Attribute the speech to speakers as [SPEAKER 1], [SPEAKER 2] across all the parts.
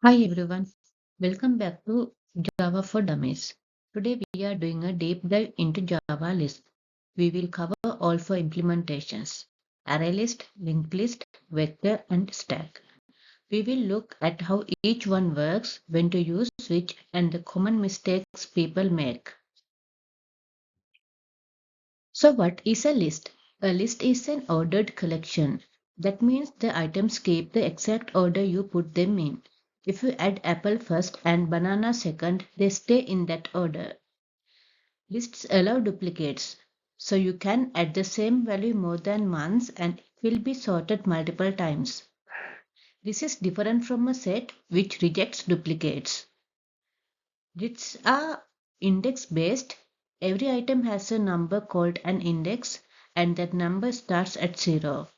[SPEAKER 1] Hi everyone, welcome back to Java for Dummies. Today we are doing a deep dive into Java list. We will cover all four implementations: ArrayList, LinkedList, vector and stack. We will look at how each one works, when to use which, and the common mistakes people make. So what is a list? A list is an ordered collection. That means the items keep the exact order you put them in. If you add apple first and banana second, they stay in that order. Lists allow duplicates, so you can add the same value more than once and it will be sorted multiple times. This is different from a set which rejects duplicates. Lists are index based. Every item has a number called an index and that number starts at 0.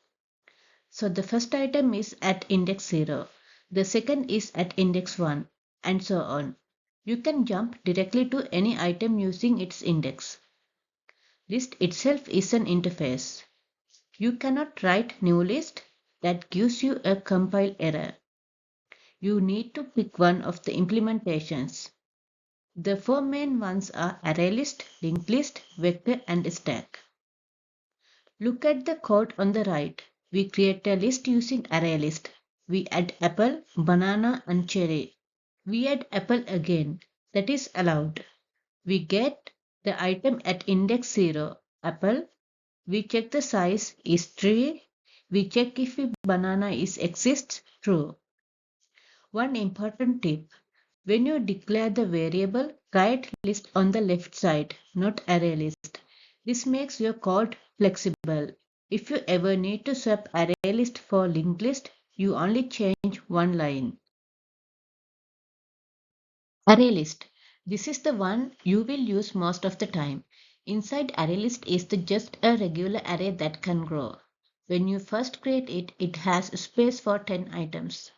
[SPEAKER 1] So the first item is at index 0, the second is at index 1, and so on. You can jump directly to any item using its index. List itself is an interface. You cannot write new list, that gives you a compile error. You need to pick one of the implementations. The four main ones are ArrayList, LinkedList, vector and stack. Look at the code on the right. We create a list using ArrayList. We add apple, banana and cherry. We add apple again. That is allowed. We get the item at index 0, apple. We check the size is 3. We check if banana is exists, true. One important tip. When you declare the variable, write list on the left side, not array list. This makes your code flexible. If you ever need to swap array list for linked list, you only change one line. Array list. This is the one you will use most of the time. Inside array list is just a regular array that can grow. When you first create it, it has space for 10 items.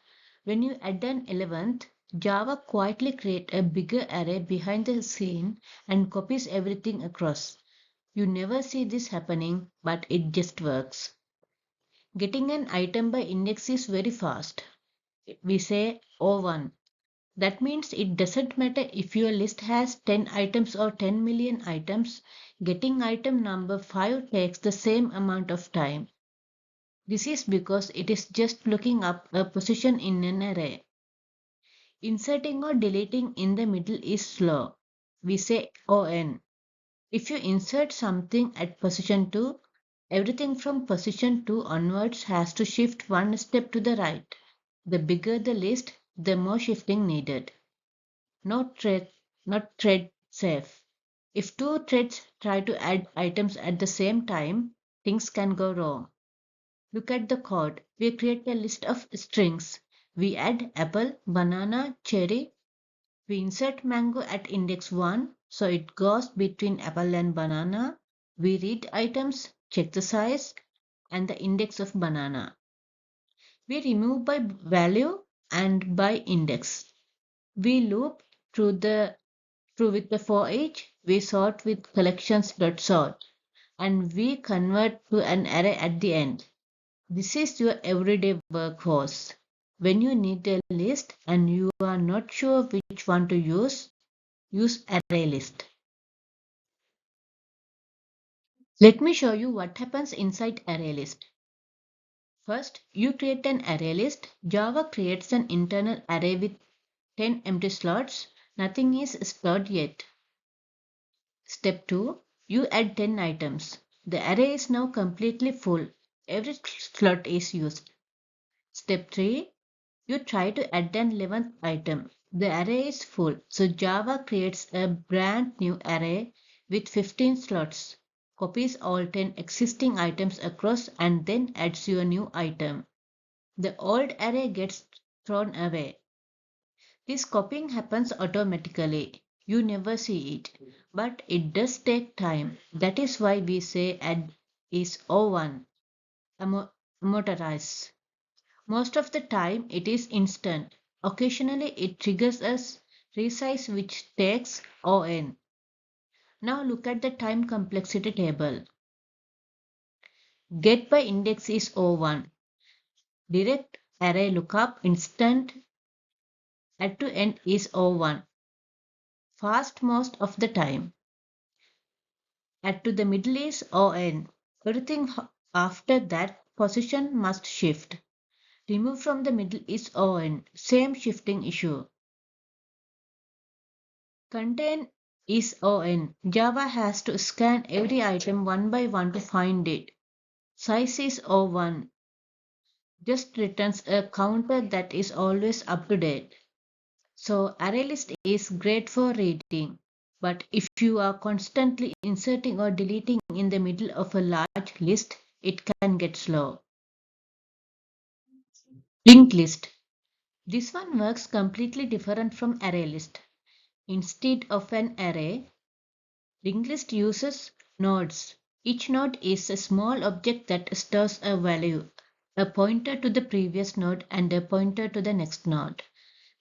[SPEAKER 1] When you add an 11th, Java quietly creates a bigger array behind the scene and copies everything across. You never see this happening, but it just works. Getting an item by index is very fast. We say O1. That means it doesn't matter if your list has 10 items or 10 million items, getting item number 5 takes the same amount of time. This is because it is just looking up a position in an array. Inserting or deleting in the middle is slow. We say ON. If you insert something at position 2, everything from position 2 onwards has to shift one step to the right. The bigger the list, the more shifting needed. Not thread safe. If two threads try to add items at the same time, things can go wrong. Look at the code. We create a list of strings. We add apple, banana, cherry. We insert mango at index 1, so it goes between apple and banana. We read items, check the size, and the index of banana. We remove by value and by index. We loop through with the for each, we sort with collections.sort, and we convert to an array at the end. This is your everyday workhorse. When you need a list and you are not sure which one to use ArrayList. Let me show you what happens inside ArrayList. First, you create an ArrayList. Java creates an internal array with 10 empty slots. Nothing is stored yet. Step 2. You add 10 items. The array is now completely full. Every slot is used. Step 3. You try to add an 11th item. The array is full, so Java creates a brand new array with 15 slots, copies all 10 existing items across, and then adds your new item. The old array gets thrown away. This copying happens automatically. You never see it, but it does take time. That is why we say add is O1, amortize. Most of the time it is instant. Occasionally it triggers a resize which takes ON. Now look at the time complexity table. Get by index is O1. Direct array lookup instant. Add to end is O1, fast most of the time. Add to the middle is ON. Everything after that position must shift. Remove from the middle is ON, same shifting issue. Contain is ON. Java has to scan every item one by one to find it. Size is O1. Just returns a counter that is always up to date. So ArrayList is great for reading, but if you are constantly inserting or deleting in the middle of a large list, it can get slow. Linked list. This one works completely different from ArrayList. Instead of an array, linked list uses nodes. Each node is a small object that stores a value, a pointer to the previous node and a pointer to the next node.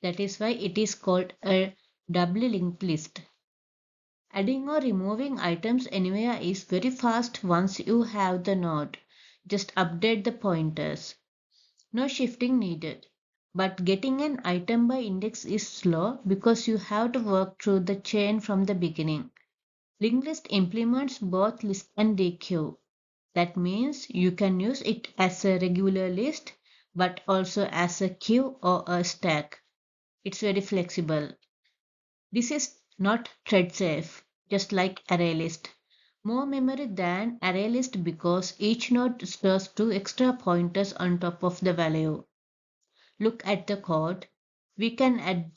[SPEAKER 1] That is why it is called a doubly linked list. Adding or removing items anywhere is very fast once you have the node. Just update the pointers. No shifting needed. But getting an item by index is slow because you have to work through the chain from the beginning. Linked list implements both list and deque. That means you can use it as a regular list but also as a queue or a stack. It's very flexible. This is not thread safe, just like ArrayList. More memory than ArrayList because each node stores two extra pointers on top of the value. Look at the code. We can add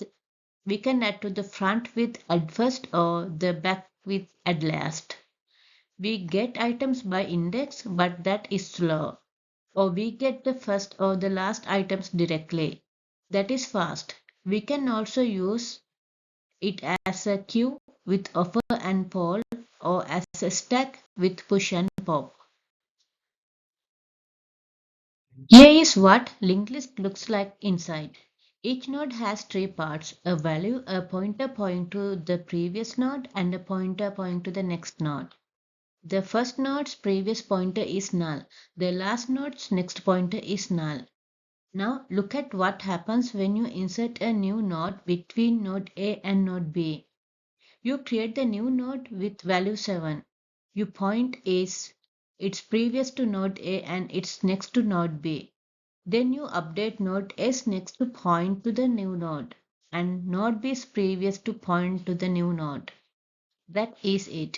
[SPEAKER 1] to the front with add first or the back with add last. We get items by index, but that is slow. Or we get the first or the last items directly. That is fast. We can also use it as a queue with offer and poll or as a stack with push and pop. Here is what linked list looks like inside. Each node has three parts, a value, a pointer pointing to the previous node, and a pointer pointing to the next node. The first node's previous pointer is null. The last node's next pointer is null. Now look at what happens when you insert a new node between node A and node B. You create the new node with value 7. You point is its previous to node A and its next to node B. Then you update node S next to point to the new node and node B's previous to point to the new node. That is it.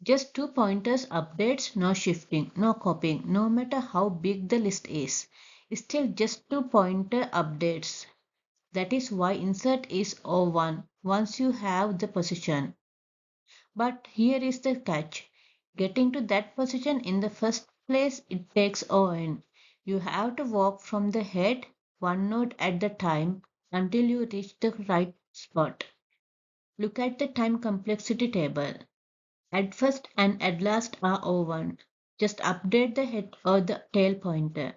[SPEAKER 1] Just two pointers updates, no shifting, no copying, no matter how big the list is. Still just two pointer updates. That is why insert is O1 once you have the position. But here is the catch. Getting to that position in the first place, it takes ON. You have to walk from the head one node at the time until you reach the right spot. Look at the time complexity table. Add first and add last are O1. Just update the head or the tail pointer.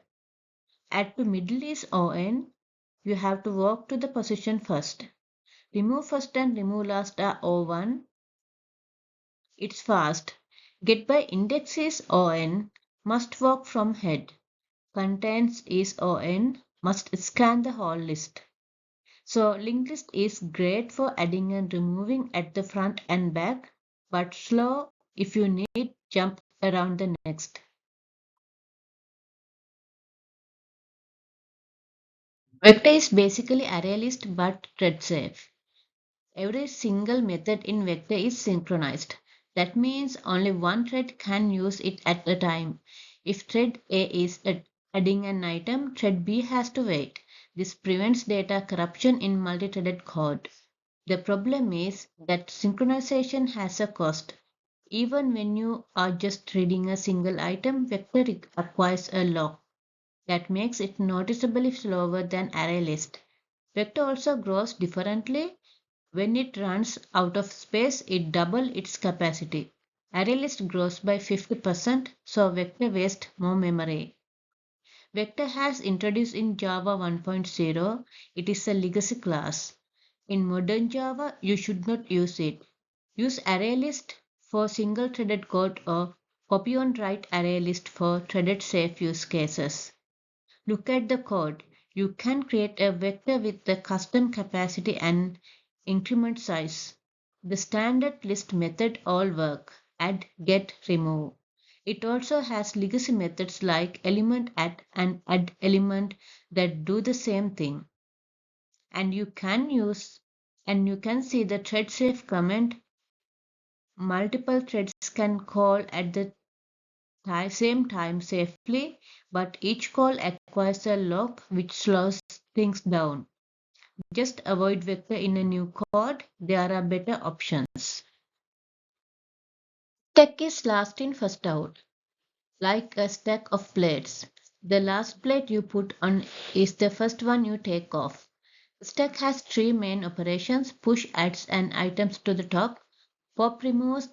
[SPEAKER 1] Add to middle is ON. You have to walk to the position first. Remove first and remove last are O1. It's fast. Get by index is ON. Must walk from head. Contains is ON. Must scan the whole list. So linked list is great for adding and removing at the front and back, but slow if you need jump around the next. Vector is basically ArrayList but thread safe. Every single method in vector is synchronized. That means only one thread can use it at a time. If thread A is adding an item, thread B has to wait. This prevents data corruption in multi-threaded code. The problem is that synchronization has a cost. Even when you are just reading a single item, vector acquires a lock. That makes it noticeably slower than ArrayList. Vector also grows differently. When it runs out of space, it doubles its capacity. ArrayList grows by 50%, so vector wastes more memory. Vector has introduced in Java 1.0. It is a legacy class. In modern Java, you should not use it. Use ArrayList for single-threaded code or copy on write ArrayList for threaded safe use cases. Look at the code. You can create a vector with the custom capacity and increment size. The standard list method all work: add, get, remove. It also has legacy methods like element add and add element that do the same thing. And you can see the thread safe command. Multiple threads can call at the same time safely, but each call acquires a lock which slows things down. Just avoid vector in a new code. There are better options. Stack is last in, first out, like a stack of plates. The last plate you put on is the first one you take off. Stack has three main operations: push adds an items to the top, pop returns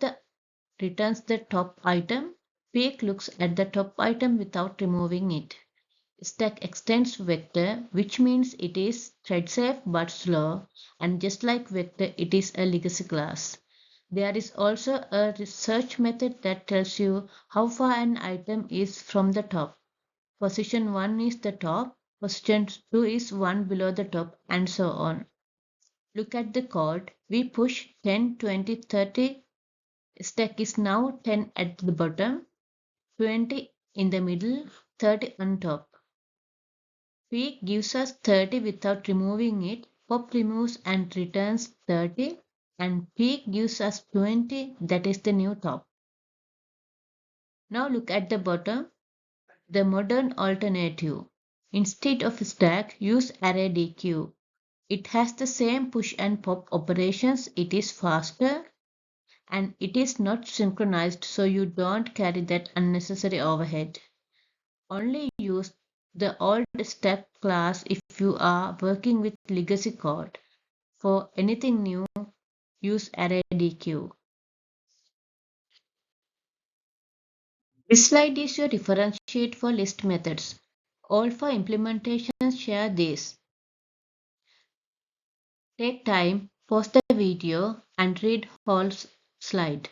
[SPEAKER 1] the top item, peek looks at the top item without removing it. Stack extends vector, which means it is thread safe but slow, and just like vector, it is a legacy class. There is also a search method that tells you how far an item is from the top. Position 1 is the top, position 2 is one below the top, and so on. Look at the code. We push 10, 20, 30. Stack is now 10 at the bottom, 20 in the middle, 30 on top. Peek gives us 30 without removing it. Pop removes and returns 30. And peek gives us 20, that is the new top. Now look at the bottom, the modern alternative. Instead of stack, use ArrayDeque. It has the same push and pop operations. It is faster and it is not synchronized, so you don't carry that unnecessary overhead. Only use the old stack class if you are working with legacy code. For anything new, use ArrayDeque. This slide is your reference sheet for list methods. All for implementations share this. Take time, pause the video and read whole slide.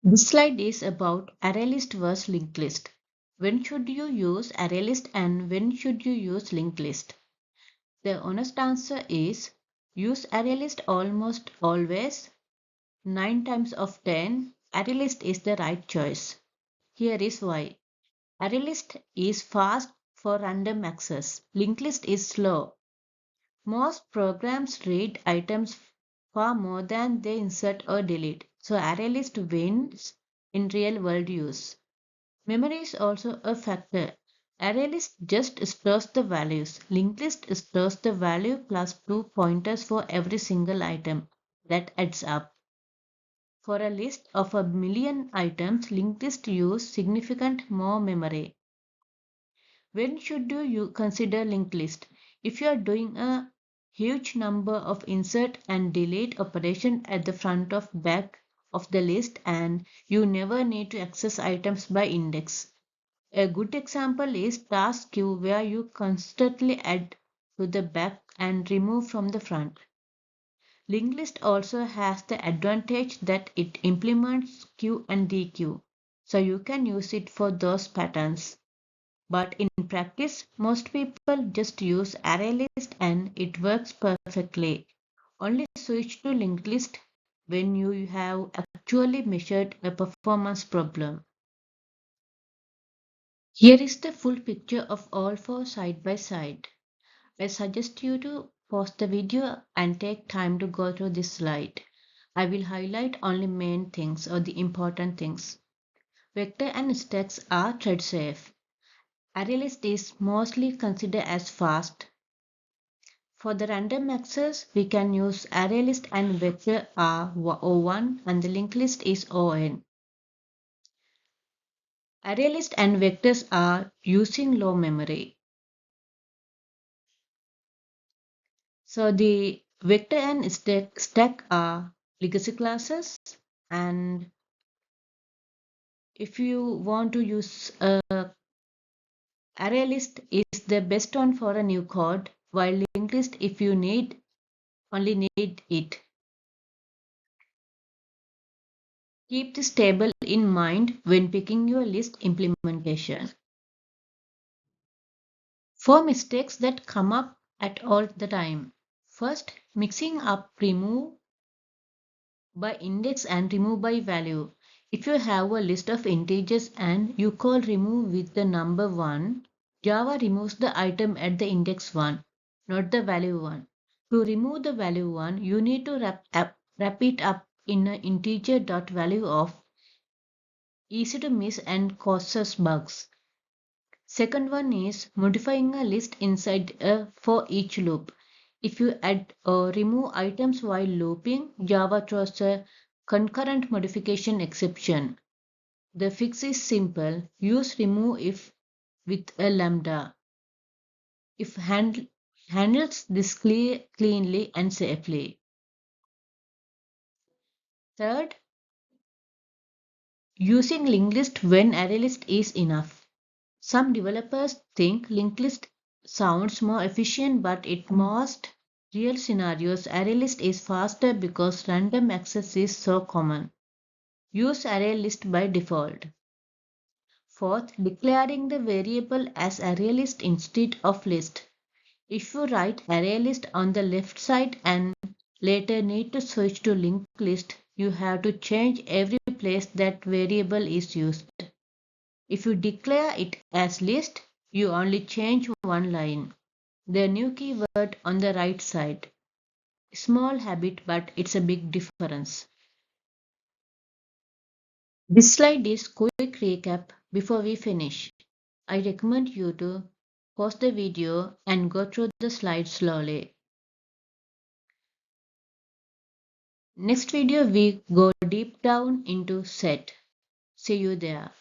[SPEAKER 1] This slide is about ArrayList versus LinkedList. When should you use ArrayList and when should you use LinkedList? The honest answer is use ArrayList almost always. 9 times of 10, ArrayList is the right choice. Here is why. ArrayList is fast for random access. LinkedList is slow. Most programs read items far more than they insert or delete, so ArrayList wins in real-world use. Memory is also a factor. ArrayList just stores the values. LinkedList stores the value plus 2 pointers for every single item. That adds up. For a list of a million items, LinkedList use significant more memory. When should you consider linked list? If you are doing a huge number of insert and delete operation at the front of back of the list and you never need to access items by index. A good example is task queue where you constantly add to the back and remove from the front. Linked list also has the advantage that it implements queue and dequeue, so you can use it for those patterns. But in practice, most people just use ArrayList and it works perfectly. Only switch to linked list when you have actually measured a performance problem. Here is the full picture of all four side by side. I suggest you to pause the video and take time to go through this slide. I will highlight only main things or the important things. Vector and stacks are thread safe. ArrayList is mostly considered as fast. For the random access, we can use ArrayList and vector are O1 and the linked list is ON. ArrayList and vectors are using low memory. So the vector and stack are legacy classes, and if you want to use ArrayList is the best one for a new code, while linked list if you only need it. Keep this table in mind when picking your list implementation. 4 mistakes that come up at all the time. First, mixing up remove by index and remove by value. If you have a list of integers and you call remove with the number 1, Java removes the item at the index 1, not the value 1. To remove the value 1, you need to wrap it up in an integer dot value of easy to miss and causes bugs. Second one is modifying a list inside a for each loop. If you add or remove items while looping, Java throws a concurrent modification exception. The fix is simple. Use remove if with a lambda. If handles this cleanly and safely. Third, using linked list when ArrayList is enough. Some developers think LinkedList sounds more efficient, but in most real scenarios, ArrayList is faster because random access is so common. Use ArrayList by default. Fourth, declaring the variable as ArrayList instead of list. If you write ArrayList on the left side and later need to switch to LinkedList, you have to change every place that variable is used. If you declare it as list, you only change one line, the new keyword on the right side. Small habit, but it's a big difference. This slide is quick recap before we finish. I recommend you to pause the video and go through the slides slowly. Next video we go deep down into set. See you there.